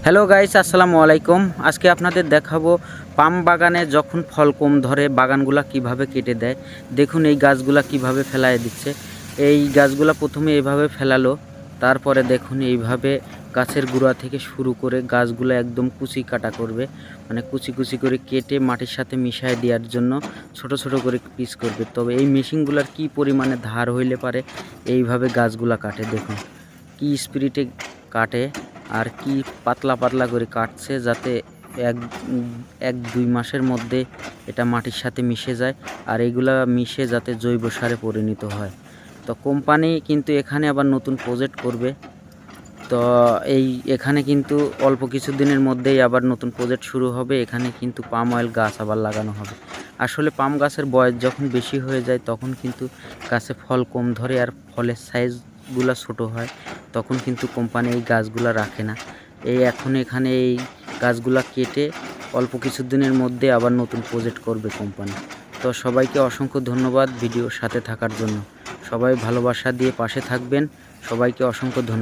Hello guys, আসসালামু আলাইকুম। আজকে আপনাদের দেখাবো পাম বাগানে যখন ফল কম ধরে বাগানগুলা কিভাবে কেটে দেয়। দেখুন এই গাছগুলা কিভাবে ফেলায় দিচ্ছে। এই গাছগুলা প্রথমে এইভাবে ফেলালো, তারপরে দেখুন এইভাবে গাছের গোড়া থেকে শুরু করে গাছগুলো একদম কুচি কাটা করবে, মানে কুচি কুচি করে কেটে মাটির সাথে মিশিয়ে দেওয়ার জন্য ছোট ছোট করে পিস করবে। তবে এই মেশিনগুলার কি পরিমাণে ধার হইলে পারে এইভাবে গাছগুলা কাটে। দেখুন কি স্পিরিটে কাটে আর কি পাতলা পাতলা করে কাটছে, যাতে এক এক দুই মাসের মধ্যে এটা মাটির সাথে মিশে যায় আর এগুলা মিশে যাতে জৈব সারে পরিণত হয়। তো কোম্পানি কিন্তু এখানে আবার নতুন প্রজেক্ট করবে। তো এখানে কিন্তু অল্প কিছু দিনের মধ্যেই আবার নতুন প্রজেক্ট শুরু হবে। এখানে কিন্তু পাম অয়েল গাছ আবার লাগানো হবে। আসলে পাম গাছের বয়স যখন বেশি হয়ে যায় তখন কিন্তু গাছে ফল কম ধরে আর ফলের সাইজগুলো ছোট হয়, তখন কিন্তু কোম্পানি এই গাছগুলা রাখে না। এখন এখানে এই গাছগুলা কেটে অল্প কিছু দিনের মধ্যে আবার নতুন প্রজেক্ট করবে কোম্পানি। তো সবাইকে অসংখ্য ধন্যবাদ ভিডিওর সাথে থাকার জন্য। সবাই ভালোবাসা দিয়ে পাশে থাকবেন। সবাইকে অসংখ্য ধন্যবাদ।